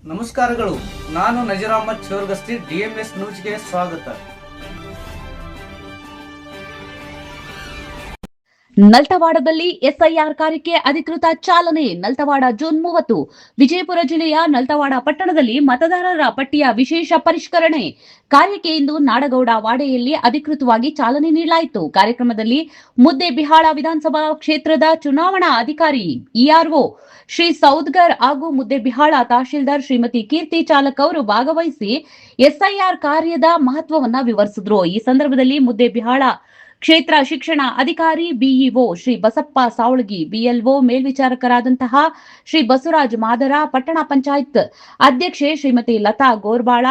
ನಮಸ್ಕಾರಗಳು. ನಾನು ನಜೀರ್ ಅಹಮದ್ ಚೋರ್ಗಸ್ತಿ, DMS ನ್ಯೂಸ್ಗೆ ಸ್ವಾಗತ. ನಲ್ತವಾಡದಲ್ಲಿ ಎಸ್ಐಆರ್ ಕಾರ್ಯಕ್ಕೆ ಅಧಿಕೃತ ಚಾಲನೆ. ನಲ್ತವಾಡ ಜೂನ್ 30. ವಿಜಯಪುರ ಜಿಲ್ಲೆಯ ನಲ್ತವಾಡ ಪಟ್ಟಣದಲ್ಲಿ ಮತದಾರರ ಪಟ್ಟಿಯ ವಿಶೇಷ ಪರಿಷ್ಕರಣೆ ಕಾರ್ಯಕ್ಕೆ ಇಂದು ನಾಡಗೌಡ ವಾಡೆಯಲ್ಲಿ ಅಧಿಕೃತವಾಗಿ ಚಾಲನೆ ನೀಡಲಾಯಿತು. ಕಾರ್ಯಕ್ರಮದಲ್ಲಿ ಮುದ್ದೇಬಿಹಾಳ ವಿಧಾನಸಭಾ ಕ್ಷೇತ್ರದ ಚುನಾವಣಾ ಅಧಿಕಾರಿ ERO ಶ್ರೀ ಸೌದ್ಗರ್ ಹಾಗೂ ಮುದ್ದೇಬಿಹಾಳ ತಹಶೀಲ್ದಾರ್ ಶ್ರೀಮತಿ ಕೀರ್ತಿ ಚಾಲಕ್ ಅವರು ಭಾಗವಹಿಸಿ ಎಸ್ಐಆರ್ ಕಾರ್ಯದ ಮಹತ್ವವನ್ನ ವಿವರಿಸಿದ್ರು. ಈ ಸಂದರ್ಭದಲ್ಲಿ ಮುದ್ದೇಬಿಹಾಳ ಕ್ಷೇತ್ರ ಶಿಕ್ಷಣ ಅಧಿಕಾರಿ BEO ಶ್ರೀ ಬಸಪ್ಪ ಸಾವಳಗಿ, BLO ಮೇಲ್ವಿಚಾರಕರಾದಂತಹ ಶ್ರೀ ಬಸವರಾಜ್ ಮಾದರ, ಪಟ್ಟಣ ಪಂಚಾಯತ್ ಅಧ್ಯಕ್ಷೆ ಶ್ರೀಮತಿ ಲತಾ ಗೋರ್ಬಾಳ,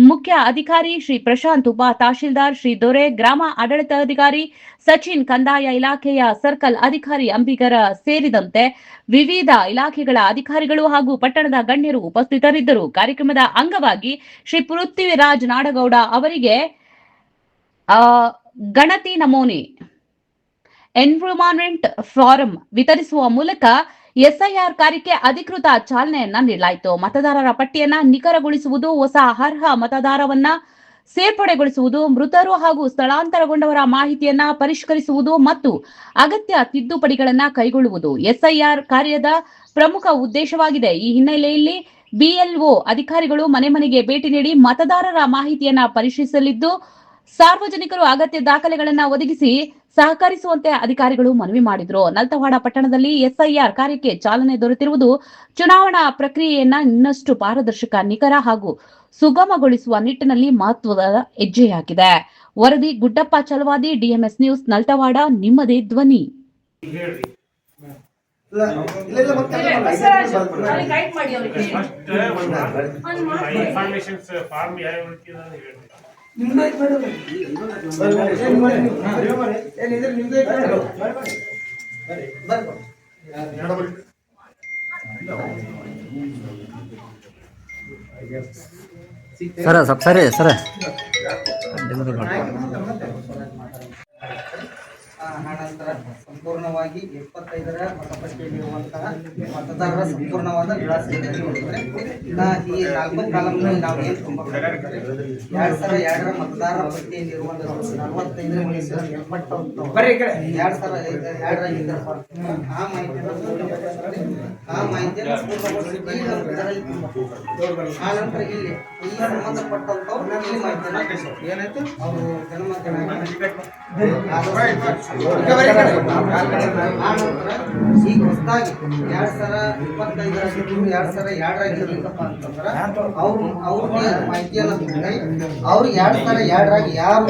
ಮುಖ್ಯ ಅಧಿಕಾರಿ ಶ್ರೀ ಪ್ರಶಾಂತ್, ಉಪ ತಹಶೀಲ್ದಾರ್ ಶ್ರೀ ದೊರೆ, ಗ್ರಾಮ ಆಡಳಿತಾಧಿಕಾರಿ ಸಚಿನ್, ಕಂದಾಯ ಇಲಾಖೆಯ ಸರ್ಕಲ್ ಅಧಿಕಾರಿ ಅಂಬಿಗರ ಸೇರಿದಂತೆ ವಿವಿಧ ಇಲಾಖೆಗಳ ಅಧಿಕಾರಿಗಳು ಹಾಗೂ ಪಟ್ಟಣದ ಗಣ್ಯರು ಉಪಸ್ಥಿತರಿದ್ದರು. ಕಾರ್ಯಕ್ರಮದ ಅಂಗವಾಗಿ ಶ್ರೀ ಪೃಥ್ವಿರಾಜ್ ನಾಡಗೌಡ ಅವರಿಗೆ ಗಣತಿ ನಮೂನೆ ಎನ್ವಿರಾನ್ಮೆಂಟ್ ಫಾರಂ ವಿತರಿಸುವ ಮೂಲಕ ಎಸ್ಐಆರ್ ಕಾರ್ಯಕ್ಕೆ ಅಧಿಕೃತ ಚಾಲನೆಯನ್ನ ನೀಡಲಾಯಿತು. ಮತದಾರರ ಪಟ್ಟಿಯನ್ನ ನಿಖರಗೊಳಿಸುವುದು, ಹೊಸ ಅರ್ಹ ಮತದಾರವನ್ನ ಸೇರ್ಪಡೆಗೊಳಿಸುವುದು, ಮೃತರು ಹಾಗೂ ಸ್ಥಳಾಂತರಗೊಂಡವರ ಮಾಹಿತಿಯನ್ನ ಪರಿಷ್ಕರಿಸುವುದು ಮತ್ತು ಅಗತ್ಯ ತಿದ್ದುಪಡಿಗಳನ್ನ ಕೈಗೊಳ್ಳುವುದು ಎಸ್ಐಆರ್ ಕಾರ್ಯದ ಪ್ರಮುಖ ಉದ್ದೇಶವಾಗಿದೆ. ಈ ಹಿನ್ನೆಲೆಯಲ್ಲಿ BLO ಅಧಿಕಾರಿಗಳು ಮನೆ ಮನೆಗೆ ಭೇಟಿ ನೀಡಿ ಮತದಾರರ ಮಾಹಿತಿಯನ್ನ ಪರಿಶೀಲಿಸಲಿದ್ದು, ಸಾರ್ವಜನಿಕರು ಅಗತ್ಯ ದಾಖಲೆಗಳನ್ನು ಒದಗಿಸಿ ಸಹಕರಿಸುವಂತೆ ಅಧಿಕಾರಿಗಳು ಮನವಿ ಮಾಡಿದರು. ನಲ್ತವಾಡ ಪಟ್ಟಣದಲ್ಲಿ ಎಸ್ಐಆರ್ ಕಾರ್ಯಕ್ಕೆ ಚಾಲನೆ ದೊರೆತಿರುವುದು ಚುನಾವಣಾ ಪ್ರಕ್ರಿಯೆಯನ್ನ ಇನ್ನಷ್ಟು ಪಾರದರ್ಶಕ, ನಿಖರ ಹಾಗೂ ಸುಗಮಗೊಳಿಸುವ ನಿಟ್ಟಿನಲ್ಲಿ ಮಹತ್ವದ ಹೆಜ್ಜೆಯಾಗಿದೆ. ವರದಿ ಗುಡ್ಡಪ್ಪ ಚಲವಾದಿ, DMS ನ್ಯೂಸ್, ನಲ್ತವಾಡ, ನಿಮ್ಮದೇ ಧ್ವನಿ. ಸರ ಸ್ವಲ್ಪ ಸರಿ ಸರ ಆನಂತರ ಸಂಪೂರ್ಣವಾಗಿ 75ರ ಮತಪಟ್ಟಿಯಲ್ಲಿರುವಂತಹ ಮತದಾರರ ಸಂಪೂರ್ಣವಾದ ವಿಳಾಸದಲ್ಲಿ ಈ 4 ಕಾಲಂನಲ್ಲಿ ನಾವು ಏನು ತುಂಬಬೇಕಾದ್ರೆ 2002ರ ಮತದಾರರ ಪಟ್ಟಿಯಲ್ಲಿರುವಂತಹ 45 ವಯಸ್ಸಿನ ಮೇಲ್ಪಟ್ಟವರು 2002ರಾಗಿದ್ದಪ್ಪ ಆ ಮಾಹಿತಿಯನ್ನು ಪೂರ್ಣಗೊಳಿಸಿ ಇದರಲ್ಲಿ ಆ ನಂತರ ಇಲ್ಲಿ ಈ ಸಂಬಂಧಪಟ್ಟಂತವ್ರು ಈ ಮಾಹಿತಿಯನ್ನು ಏನಾಯ್ತು ಅವರು ಈಗ ಹೊಸದಾಗಿ 2025 2002ರಾಗಿರ್ಬೇಕಪ್ಪ ಅಂತಂದ್ರೆ ಅವ್ರಿಗೆ ಮಾಹಿತಿಯನ್ನು ಅವ್ರಿಗೆ 2002ರಾಗಿ ಯಾರು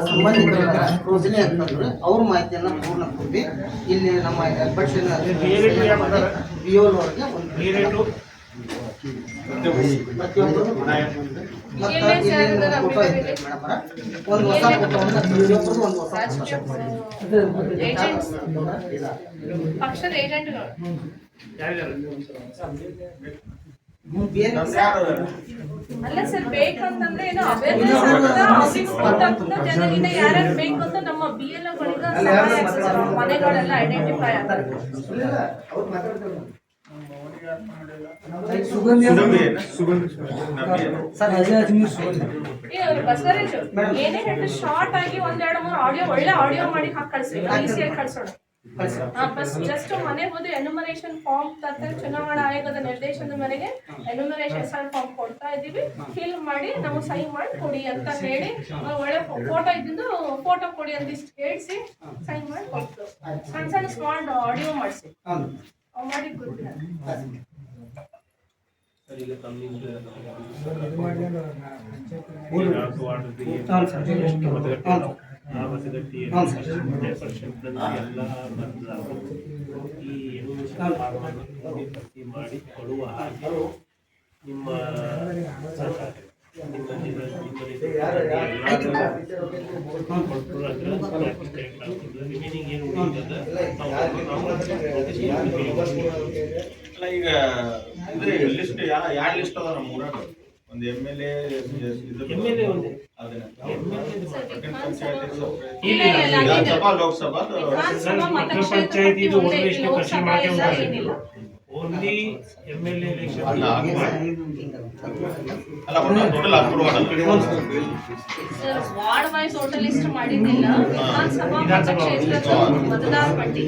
ಸಂಬಂಧಿಕರ ಯೋಜನೆ ಅಂತಂದ್ರೆ ಅವ್ರ ಮಾಹಿತಿಯನ್ನು ಪೂರ್ಣ ತುಂಬಿ ಇಲ್ಲಿ ನಮ್ಮ BOವರಿಗೆ ಪ್ರತಿಯೊಂದು ಫೋಟೋ ಇದೆ ಮೇಡಮ್. ಒಂದು ಹೊಸ ಫೋಟೋ ಒಂದು ಹೊಸ ಪಕ್ಷದ ಏಜೆಂಟ್ಗಳು ಅಲ್ಲ ಸರ್, ಬೇಕಂತಂದ್ರೆ ಏನೋ ಜನರಿಂದ ಯಾರ್ಯಾರು ಬೇಕು ಅಂತ ನಮ್ಮ BLOಗಳಿಗೆ ಮನೆಗಳೆಲ್ಲ ಐಡೆಂಟಿಫೈ ಆಗ್ತಾರೆ. ಬಸವರಾಜ್ ಏನೇ ಹೇಳಿ ಶಾರ್ಟ್ ಆಗಿ 1-2-3 ಆಡಿಯೋ ಒಳ್ಳೆ ಆಡಿಯೋ ಮಾಡಿ ಕಳ್ಸಿ, ಈಸಿಯಾಗಿ ಕಳ್ಸೋಣ. ಜಸ್ಟ್ ಮನೆ ಹೋದ್ರೆ ಎನ್ಯುಮರೇಷನ್ ಫಾರ್ಮ್ ತರ್ತಾರೆ. ಚುನಾವಣಾ ಆಯೋಗದ ನಿರ್ದೇಶನದ ಮೇರೆಗೆ ಎನ್ಯುಮರೇಷನ್ ಫಾರ್ಮ್ ಕೊಡ್ತಾ ಇದೀವಿ, ಫಿಲ್ ಮಾಡಿ ನಾವು ಸೈನ್ ಮಾಡಿ ಕೊಡಿ ಅಂತ ಹೇಳಿ ಒಳ್ಳೆ ಫೋಟೋ ಇದ್ದು ಫೋಟೋ ಕೊಡಿ ಅಂತ ಇಷ್ಟು ಹೇಳಿಸಿ ಸೈನ್ ಮಾಡಿ ಕೊಟ್ಟು ಸಣ್ಣ ಸಣ್ಣ ಸ್ಮಾಲ್ ಆಡಿಯೋ ಮಾಡಿಸಿ ಮಾಡಿ ಗೊತ್ತಿಲ್ಲ. ಮಾಡಿ ಕೊಡುವ ಹಾಗೆ ನಿಮ್ಮ ಈಗ ಲಿಸ್ಟ್ ಯಾರು ಲಿಸ್ಟ್ ಅದ ನಮ್ಮ ಊರಾಗ ಒಂದು MLA ಒಂದು ಲೋಕಸಭಾ ಪಂಚಾಯತ್ ಇದು ಒಂದು ಲಿಸ್ಟ್ ಕನ್ಸಿಡರ್ ಮಾಡ್ಕೊಂಡು ಓನ್ಲಿ MLA ಎಲೆಕ್ಷನ್ ಅಲ್ಲ total approve sir ward wise voter list ಮಾಡಿದ್ದಿಲ್ಲ. ವಿಧಾನಸಭಾ ಮತಕ್ಷೇತ್ರದ ಮತದಾರ ಪಟ್ಟಿ.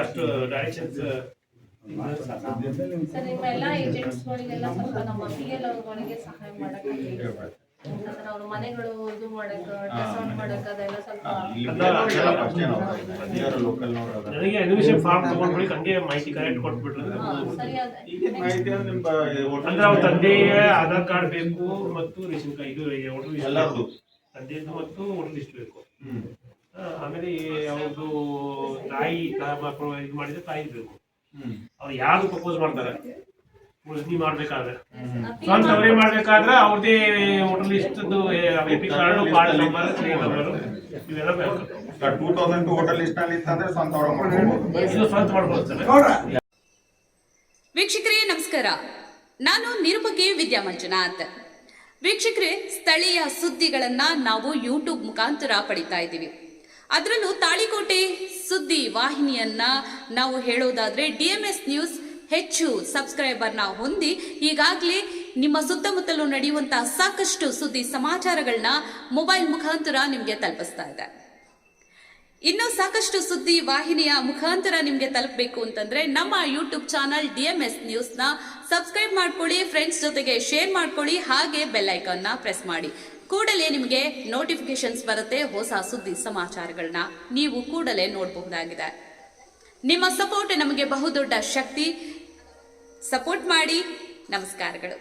ಅಷ್ಟು ಡೈರೆಕ್ಷನ್ಸ್ ಸರ್ ನಿಮ್ಮ ಎಲ್ಲ ಏಜೆಂಟ್ಸ್ಗಳಿಗೆಲ್ಲ ಸ್ವಲ್ಪ ನಮ್ಮ PL ಅವ್ರಿಗೆ ಸಹಾಯ ಮಾಡಕ್ಕೆ ಯಾಕಂದ್ರೆ ಅವ್ರ ಮನೆಗಳು ಇದು ಮಾಡಕ್ಕೆ ಡ್ರೆಸ್ ಔಟ್ ಮಾಡಕ್ಕೆ ಅದೆಲ್ಲ ಸ್ವಲ್ಪ ನನಗೆ ಅನಿಮೇಷನ್ ಫಾರ್ಮ್ ತಗೊಂಡ್ಬಿಡಿ ಹಂಗೆ ಮಾಹಿತಿ ಕರೆಕ್ಟ್ ಕೊಟ್ಬಿಟ್ರೆ ಸರಿಯಾದ ಅಂದ್ರೆ ಅವ್ರ ತಂದೆಯ ಆಧಾರ್ ಕಾರ್ಡ್ ಬೇಕು ಮತ್ತು ರೇಷನ್ ಕಾರ್ಡ್ ಇದು ಎಲ್ಲರದು ತಂದೆಯದು ಮತ್ತು ವೋಟರ್ ಲಿಸ್ಟ್ ಬೇಕು. ಆಮೇಲೆ ಅವ್ರದ್ದು ತಾಯಿ ಮಕ್ಕಳು ಇದು ಮಾಡಿದ್ರೆ ತಾಯಿ ಬೇಕು. ಅವ್ರು ಯಾರು ಪ್ರಪೋಸ್ ಮಾಡ್ತಾರೆ ಉಳಿಸಿ ಮಾಡ್ಬೇಕಾದ್ರೆ ಸ್ವಂತ ಅವರೇ ಮಾಡ್ಬೇಕಾದ್ರೆ ಅವ್ರದೇ voter list EP card card number ಇವೆಲ್ಲ ಬೇಕು. 2002 ಹೋಟೆಲ್ ಲಿಸ್ಟ್ ಅಲ್ಲಿ ಇತ್ತಂದ್ರೆ ಸ್ವಂತ ಅವ್ರ ಮಾಡ್ಕೋಬಹುದು. ಇದು ಸ್ವಂತ ಮಾಡ್ಬೋದು ಸರ್. ವೀಕ್ಷಕರೇ ನಮಸ್ಕಾರ, ನಾನು ನಿರುಪಗೆ ವಿದ್ಯಾ ಮಂಜುನಾಥ್. ವೀಕ್ಷಕರೇ, ಸ್ಥಳೀಯ ಸುದ್ದಿಗಳನ್ನ ನಾವು ಯೂಟ್ಯೂಬ್ ಮುಖಾಂತರ ಪಡಿತಾ ಇದ್ದೀವಿ. ಅದರಲ್ಲೂ ತಾಳಿಕೋಟೆ ಸುದ್ದಿ ವಾಹಿನಿಯನ್ನ ನಾವು ಹೇಳೋದಾದ್ರೆ DMS ನ್ಯೂಸ್ ಹೆಚ್ಚು ಸಬ್ಸ್ಕ್ರೈಬರ್ನ ಹೊಂದಿ ಈಗಾಗಲೇ ನಿಮ್ಮ ಸುತ್ತಮುತ್ತಲೂ ನಡೆಯುವಂತಹ ಸಾಕಷ್ಟು ಸುದ್ದಿ ಸಮಾಚಾರಗಳನ್ನ ಮೊಬೈಲ್ ಮುಖಾಂತರ ನಿಮಗೆ ತಲುಪಿಸ್ತಾ ಇದೆ. ಇನ್ನೂ ಸಾಕಷ್ಟು ಸುದ್ದಿ ವಾಹಿನಿಯ ಮುಖಾಂತರ ನಿಮಗೆ ತಲುಪಬೇಕು ಅಂತಂದ್ರೆ ನಮ್ಮ ಯೂಟ್ಯೂಬ್ ಚಾನಲ್ DMS ನ್ಯೂಸ್ನ ಸಬ್ಸ್ಕ್ರೈಬ್ ಮಾಡ್ಕೊಳ್ಳಿ, ಫ್ರೆಂಡ್ಸ್ ಜೊತೆಗೆ ಶೇರ್ ಮಾಡ್ಕೊಳ್ಳಿ, ಹಾಗೆ ಬೆಲ್ ಐಕಾನ್ನ ಪ್ರೆಸ್ ಮಾಡಿ. ಕೂಡಲೇ ನಿಮಗೆ ನೋಟಿಫಿಕೇಶನ್ಸ್ ಬರುತ್ತೆ. ಹೊಸ ಸುದ್ದಿ ಸಮಾಚಾರಗಳನ್ನ ನೀವು ಕೂಡಲೇ ನೋಡಬಹುದಾಗಿದೆ. ನಿಮ್ಮ ಸಪೋರ್ಟ್ ನಮಗೆ ಬಹುದೊಡ್ಡ ಶಕ್ತಿ. ಸಪೋರ್ಟ್ ಮಾಡಿ. ನಮಸ್ಕಾರಗಳು.